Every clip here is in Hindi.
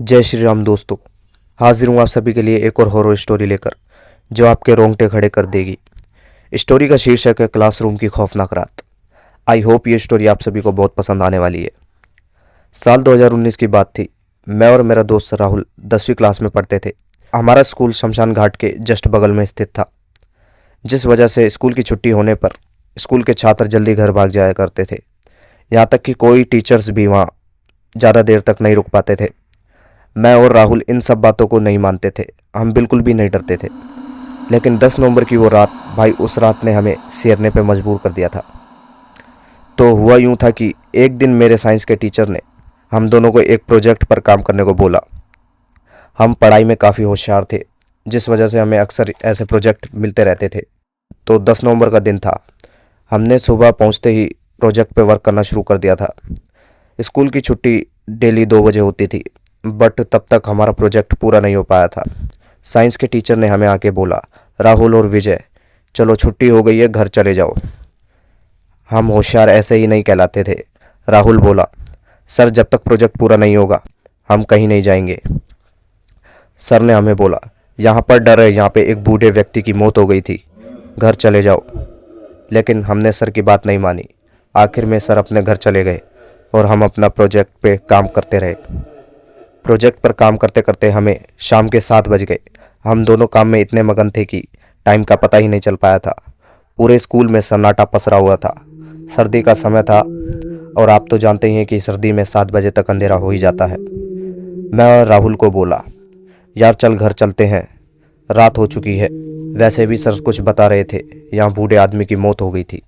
जय श्री राम दोस्तों। हाजिर हूँ आप सभी के लिए एक और हॉरर स्टोरी लेकर जो आपके रोंगटे खड़े कर देगी। स्टोरी का शीर्षक है क्लासरूम की खौफनाक रात। आई होप ये स्टोरी आप सभी को बहुत पसंद आने वाली है। साल 2019 की बात थी। मैं और मेरा दोस्त राहुल 10वीं क्लास में पढ़ते थे। हमारा स्कूल शमशान घाट के जस्ट बगल में स्थित था, जिस वजह से स्कूल की छुट्टी होने पर स्कूल के छात्र जल्दी घर भाग जाया करते थे। यहाँ तक कि कोई टीचर्स भी वहाँ ज़्यादा देर तक नहीं रुक पाते थे। मैं और राहुल इन सब बातों को नहीं मानते थे, हम बिल्कुल भी नहीं डरते थे। लेकिन 10 नवंबर की वो रात, भाई उस रात ने हमें सिरने पे मजबूर कर दिया था। तो हुआ यूँ था कि एक दिन मेरे साइंस के टीचर ने हम दोनों को एक प्रोजेक्ट पर काम करने को बोला। हम पढ़ाई में काफ़ी होशियार थे, जिस वजह से हमें अक्सर ऐसे प्रोजेक्ट मिलते रहते थे। तो 10 नवंबर का दिन था। हमने सुबह पहुंचते ही प्रोजेक्ट पे वर्क करना शुरू कर दिया था। स्कूल की छुट्टी डेली 2 बजे होती थी, बट तब तक हमारा प्रोजेक्ट पूरा नहीं हो पाया था। साइंस के टीचर ने हमें आके बोला, राहुल और विजय, चलो छुट्टी हो गई है, घर चले जाओ। हम होशियार ऐसे ही नहीं कहलाते थे। राहुल बोला, सर जब तक प्रोजेक्ट पूरा नहीं होगा हम कहीं नहीं जाएंगे। सर ने हमें बोला, यहाँ पर डर है, यहाँ पे एक बूढ़े व्यक्ति की मौत हो गई थी, घर चले जाओ। लेकिन हमने सर की बात नहीं मानी। आखिर में सर अपने घर चले गए और हम अपना प्रोजेक्ट पे काम करते रहे। प्रोजेक्ट पर काम करते करते हमें शाम के 7 बज गए। हम दोनों काम में इतने मगन थे कि टाइम का पता ही नहीं चल पाया था। पूरे स्कूल में सन्नाटा पसरा हुआ था। सर्दी का समय था और आप तो जानते ही हैं कि सर्दी में 7 बजे तक अंधेरा हो ही जाता है। मैं और राहुल को बोला, यार चल घर चलते हैं, रात हो चुकी है। वैसे भी सर कुछ बता रहे थे, यहाँ बूढ़े आदमी की मौत हो गई थी।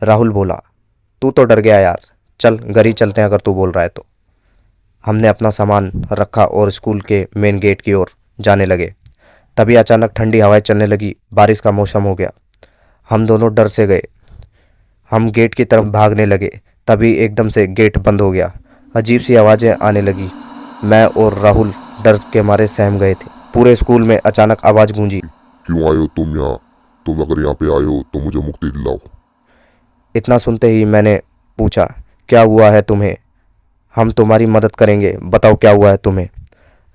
राहुल बोला, तू तो डर गया यार, चल घर ही चलते हैं अगर तू बोल रहा है तो। हमने अपना सामान रखा और स्कूल के मेन गेट की ओर जाने लगे। तभी अचानक ठंडी हवाएं चलने लगी, बारिश का मौसम हो गया। हम दोनों डर से गए। हम गेट की तरफ भागने लगे, तभी एकदम से गेट बंद हो गया। अजीब सी आवाज़ें आने लगी। मैं और राहुल डर के मारे सहम गए थे। पूरे स्कूल में अचानक आवाज़ गूंजी, क्यों आए हो तुम यहाँ? तुम अगर यहाँ पे आए हो तो मुझे मुक्ति दिलाओ। इतना सुनते ही मैंने पूछा, क्या हुआ है तुम्हें? हम तुम्हारी मदद करेंगे, बताओ क्या हुआ है तुम्हें?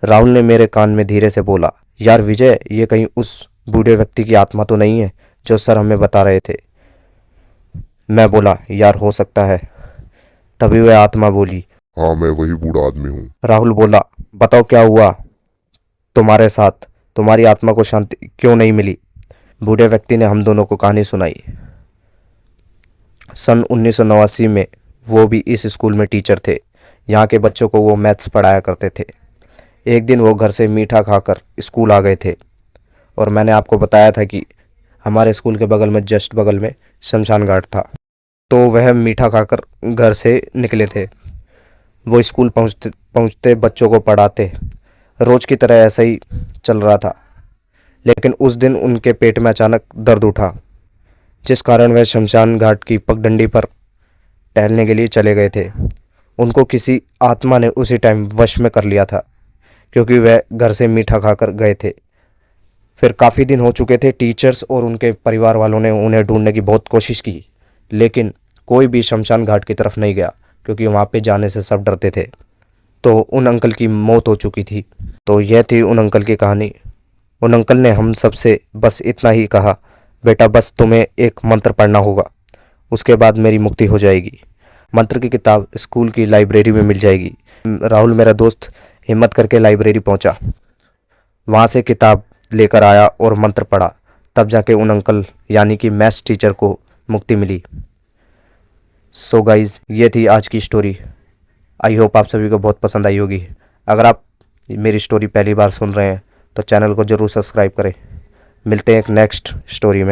राहुल ने मेरे कान में धीरे से बोला, यार विजय, ये कहीं उस बूढ़े व्यक्ति की आत्मा तो नहीं है जो सर हमें बता रहे थे? मैं बोला, यार हो सकता है। तभी वह आत्मा बोली, हाँ मैं वही बूढ़ा आदमी हूँ। राहुल बोला, बताओ क्या हुआ तुम्हारे साथ? तुम्हारी आत्मा को शांति क्यों नहीं मिली? बूढ़े व्यक्ति ने हम दोनों को कहानी सुनाई। सन 1989 में वो भी इस स्कूल में टीचर थे। यहाँ के बच्चों को वो मैथ्स पढ़ाया करते थे। एक दिन वो घर से मीठा खाकर स्कूल आ गए थे और मैंने आपको बताया था कि हमारे स्कूल के बगल में, जस्ट बगल में शमशान घाट था। तो वह मीठा खाकर घर से निकले थे। वो स्कूल पहुँचते पहुँचते बच्चों को पढ़ाते। रोज़ की तरह ऐसा ही चल रहा था। लेकिन उस दिन उनके पेट में अचानक दर्द उठा, जिस कारण वह शमशान घाट की पगडंडी पर टहलने के लिए चले गए थे। उनको किसी आत्मा ने उसी टाइम वश में कर लिया था, क्योंकि वह घर से मीठा खाकर गए थे। फिर काफ़ी दिन हो चुके थे। टीचर्स और उनके परिवार वालों ने उन्हें ढूंढने की बहुत कोशिश की, लेकिन कोई भी शमशान घाट की तरफ नहीं गया, क्योंकि वहाँ पे जाने से सब डरते थे। तो उन अंकल की मौत हो चुकी थी। तो यह थी उन अंकल की कहानी। उन अंकल ने हम सबसे बस इतना ही कहा, बेटा बस तुम्हें एक मंत्र पढ़ना होगा, उसके बाद मेरी मुक्ति हो जाएगी। मंत्र की किताब स्कूल की लाइब्रेरी में मिल जाएगी। राहुल मेरा दोस्त हिम्मत करके लाइब्रेरी पहुंचा, वहां से किताब लेकर आया और मंत्र पढ़ा। तब जाके उन अंकल यानी कि मैथ्स टीचर को मुक्ति मिली। सो गाइज, ये थी आज की स्टोरी। आई होप आप सभी को बहुत पसंद आई होगी। अगर आप मेरी स्टोरी पहली बार सुन रहे हैं तो चैनल को ज़रूर सब्सक्राइब करें। मिलते हैं एक नेक्स्ट स्टोरी में।